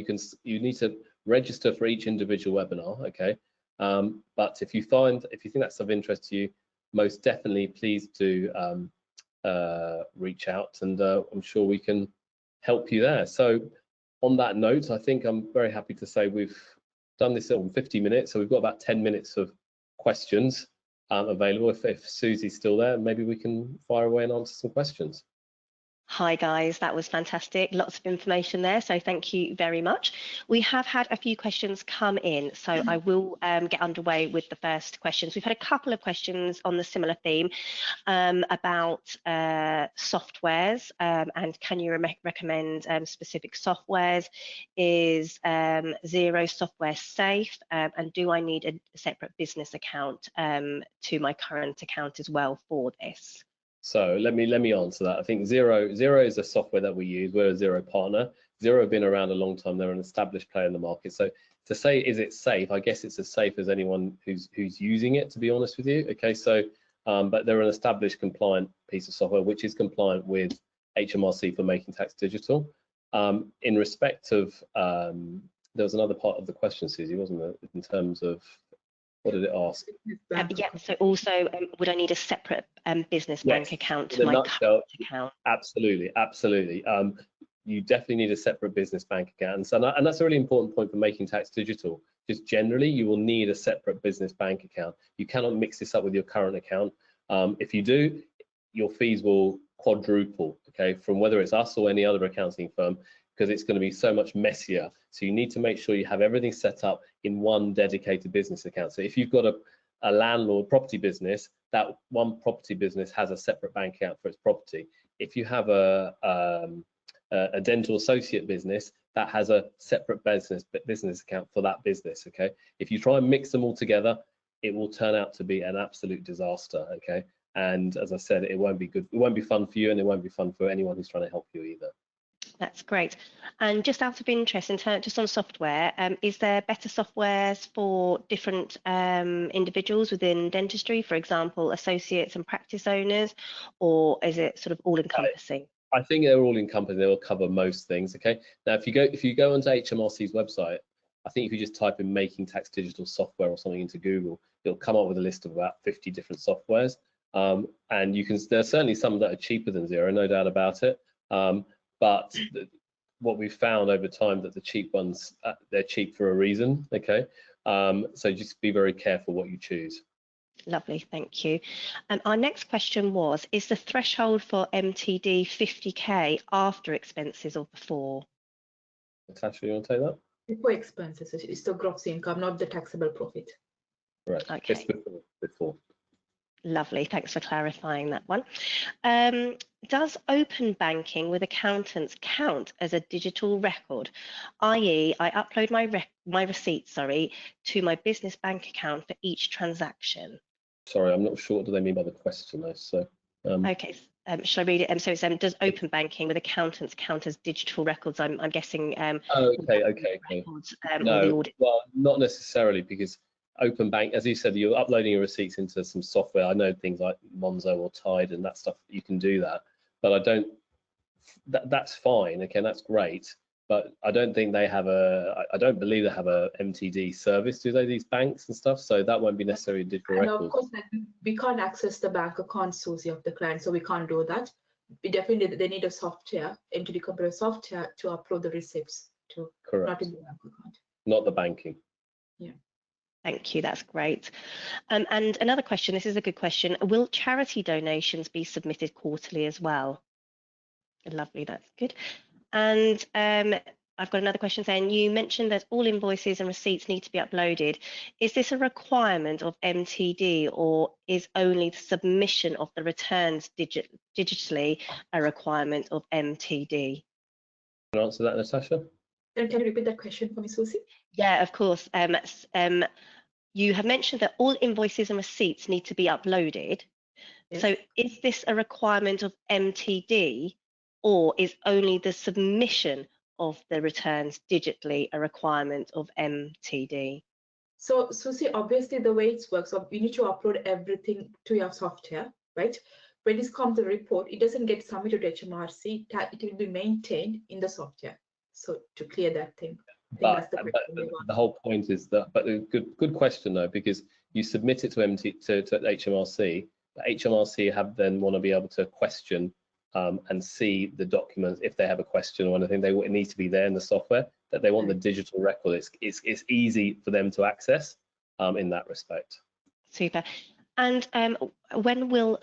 You need to register for each individual webinar, okay. But if you think that's of interest to you, most definitely please do reach out, and I'm sure we can help you there. So on that note, I think I'm very happy to say we've done this in 50 minutes, so we've got about 10 minutes of questions available. If Susie's still there, maybe we can fire away and answer some questions. Hi guys, that was fantastic. Lots of information there, so thank you very much. We have had a few questions come in, so I will get underway with the first questions. We've had a couple of questions on the similar theme about softwares, and can you recommend specific softwares? Is Xero software safe, and do I need a separate business account to my current account as well for this? So let me answer that. I think Xero is a software that we use. We're a Xero partner. Xero have been around a long time. They're an established player in the market. So to say, is it safe? I guess it's as safe as anyone who's using it, to be honest with you. Okay, so but they're an established compliant piece of software which is compliant with HMRC for making tax digital. In respect of there was another part of the question, Susie, wasn't there, in terms of what did it ask? Yeah, so also would I need a separate business bank account to my current account? Absolutely. You definitely need a separate business bank account, and that's a really important point for making tax digital. Just generally, you will need a separate business bank account. You cannot mix this up with your current account. If you do, your fees will quadruple, okay, from whether it's us or any other accounting firm, because it's going to be so much messier. So you need to make sure you have everything set up in one dedicated business account. So if you've got a landlord property business, that one property business has a separate bank account for its property. If you have a dental associate business, that has a separate business account for that business, okay? If you try and mix them all together, it will turn out to be an absolute disaster, okay? And as I said, it won't be good. It won't be fun for you, and it won't be fun for anyone who's trying to help you either. That's great. And just out of interest, just on software, is there better softwares for different individuals within dentistry, for example, associates and practice owners, or is it sort of all-encompassing? I think they're all-encompassing. They will cover most things. Okay. Now, if you go onto HMRC's website, I think if you just type in "making tax digital software" or something into Google, it'll come up with a list of about 50 different softwares. And there's certainly some that are cheaper than Xero, no doubt about it. But what we've found over time that the cheap ones, they're cheap for a reason, okay? So just be very careful what you choose. Lovely, thank you. Our next question was, is the threshold for MTD 50k after expenses or before? Natasha, you want to take that? Before expenses, it's the gross income, not the taxable profit. Right, okay. It's before. Lovely, thanks for clarifying that one. Does open banking with accountants count as a digital record, i.e. I upload my receipts, to my business bank account for each transaction? Sorry, I'm not sure what do they mean by the question though. So okay, shall I read it? So it's does open banking with accountants count as digital records? I'm guessing. Okay. Records, no, well, not necessarily, because open bank, as you said, you're uploading your receipts into some software. I know things like Monzo or Tide and that stuff, you can do that, but I don't, that's fine, okay, that's great, but I don't think they have I don't believe they have a MTD service, do they, these banks and stuff? So that won't be necessarily a digital record. Of course, we can't access the bank account, Susie, of the client, so we can't do that. We definitely, they need a software, MTD computer software, to upload the receipts to. Correct. Not in the bank account. Not the banking. Yeah. Thank you, that's great. And another question, this is a good question. Will charity donations be submitted quarterly as well? Lovely, that's good. And I've got another question saying, you mentioned that all invoices and receipts need to be uploaded. Is this a requirement of MTD, or is only the submission of the returns digitally a requirement of MTD? Can I answer that, Natasha? Can you repeat that question for me, Susie? Yeah, of course. You have mentioned that all invoices and receipts need to be uploaded. Yes. So is this a requirement of MTD, or is only the submission of the returns digitally a requirement of MTD? So see, obviously the way it works, so you need to upload everything to your software, right? When it comes to the report, it doesn't get submitted to HMRC, it will be maintained in the software. So to clear that thing. But the whole point is that, but good question though, because you submit it to HMRC, but HMRC then want to be able to question and see the documents if they have a question or anything. It needs to be there in the software, that they want the digital record. It's easy for them to access in that respect. Super. And when will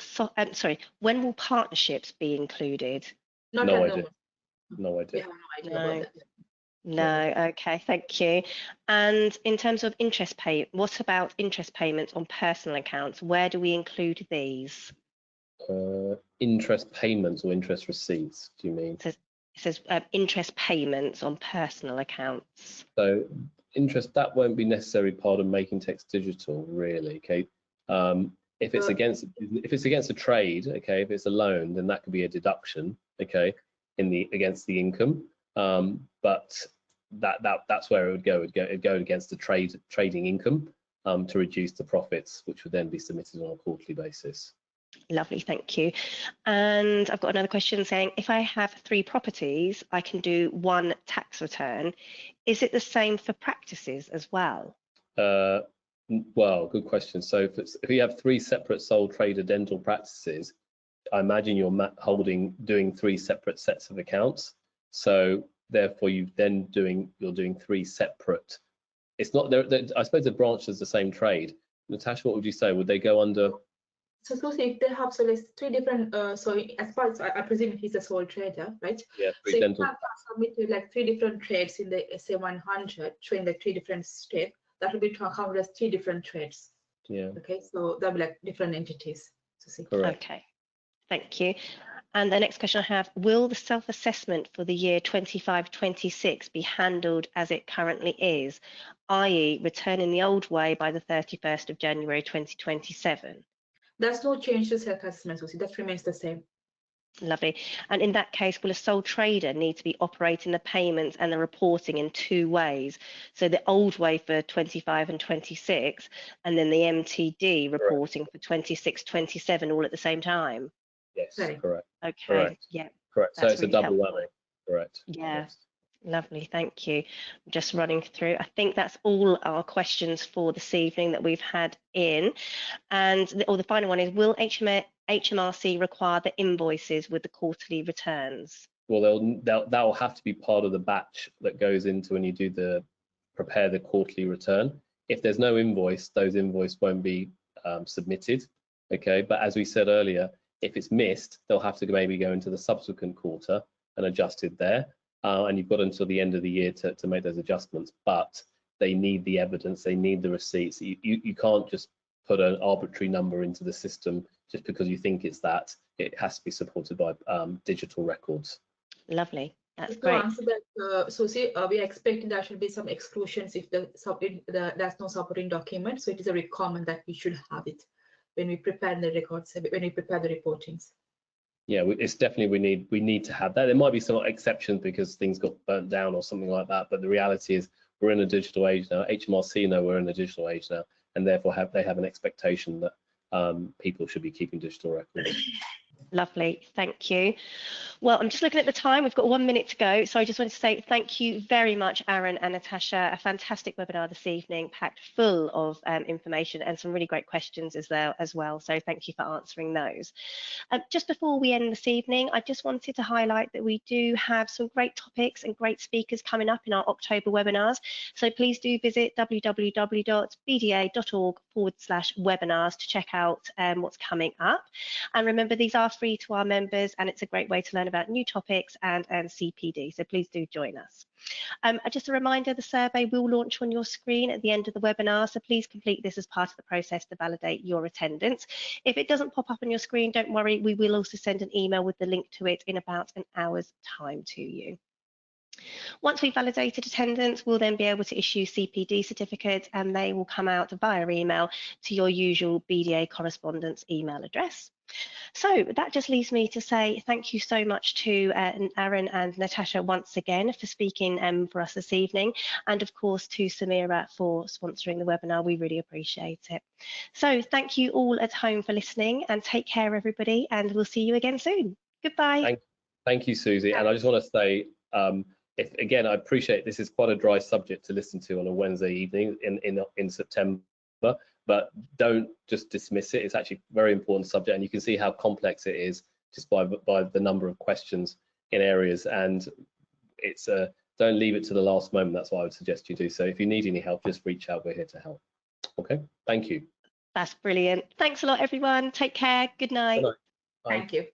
partnerships be included? No idea. No idea. We have no idea about that. No, okay, thank you. And in terms of what about interest payments on personal accounts? Where do we include these? Interest payments or interest receipts, do you mean? It says interest payments on personal accounts. So interest, that won't be necessarily part of making text digital, really, okay? If it's against a trade, okay, if it's a loan, then that could be a deduction, okay, against the income. But that's where it would go. It'd go against the trading income to reduce the profits, which would then be submitted on a quarterly basis. Lovely, thank you. And I've got another question saying, if I have 3 properties, I can do 1 tax return. Is it the same for practices as well? Well, good question. So if you have 3 separate sole trader dental practices, I imagine you're doing 3 separate sets of accounts. So therefore, you're doing 3 separate. It's not there. I suppose the branch is the same trade. Natasha, what would you say? Would they go under? So if they have, so there's 3 different, so as far as I presume he's a sole trader, right? Yeah, 3 so dental. If you have submitted like 3 different trades in the SA100, showing like 3 different steps, that will be counted as 3 different trades. Yeah. Okay, so that'll be like different entities. So see. Correct. Okay, thank you. And the next question I have, will the self-assessment for the year 25-26 be handled as it currently is, i.e. returning the old way by the 31st of January 2027? There's no change to self-assessment, so that remains the same. Lovely. And in that case, will a sole trader need to be operating the payments and the reporting in 2 ways? So the old way for 25 and 26, and then the MTD reporting for 26-27 all at the same time? Yes, Sorry. correct. Okay, correct. yeah. Correct. So it's really a double helpful. whammy. Correct. Yeah. Yes. Lovely, thank you. Just running through, I think that's all our questions for this evening that we've had in. And the final one is, will HMRC require the invoices with the quarterly returns? Well, that will have to be part of the batch that goes into when you prepare the quarterly return. If there's no invoice, those invoices won't be submitted. Okay, but as we said earlier, if it's missed, they'll have to maybe go into the subsequent quarter and adjust it there. And you've got until the end of the year to make those adjustments, but they need the evidence, they need the receipts. You can't just put an arbitrary number into the system just because you think it's that. It has to be supported by digital records. Lovely, that's to great. answer that, so see, we are expecting there should be some exclusions if there's no supporting document. So it is a requirement that we should have it when we prepare the records, when we prepare the reportings. Yeah, it's definitely we need to have that. There might be some exceptions because things got burnt down or something like that, but the reality is we're in a digital age now. HMRC know we're in a digital age now, and therefore they have an expectation that people should be keeping digital records. Lovely, thank you. Well, I'm just looking at the time. We've got 1 minute to go. So I just want to say thank you very much, Aaron and Natasha. A fantastic webinar this evening, packed full of information and some really great questions as well. So thank you for answering those. Just before we end this evening, I just wanted to highlight that we do have some great topics and great speakers coming up in our October webinars. So please do visit www.bda.org/webinars to check out what's coming up. And remember, these are free to our members, and it's a great way to learn about new topics and CPD. So please do join us. Just a reminder, the survey will launch on your screen at the end of the webinar, so please complete this as part of the process to validate your attendance. If it doesn't pop up on your screen, don't worry, we will also send an email with the link to it in about an hour's time to you. Once we've validated attendance, we'll then be able to issue CPD certificates, and they will come out via email to your usual BDA correspondence email address. So that just leaves me to say thank you so much to Aaron and Natasha once again for speaking for us this evening, and of course to Samera for sponsoring the webinar. We really appreciate it. So thank you all at home for listening, and take care everybody, and we'll see you again soon. Goodbye. Thank you, Susie. And I just want to say, again, I appreciate this is quite a dry subject to listen to on a Wednesday evening in September, but don't just dismiss it. It's actually a very important subject, and you can see how complex it is just by the number of questions in areas. And it's don't leave it to the last moment. That's what I would suggest you do. So if you need any help, just reach out. We're here to help. Okay. Thank you. That's brilliant. Thanks a lot, everyone. Take care. Good night. Good night. Bye. Thank you.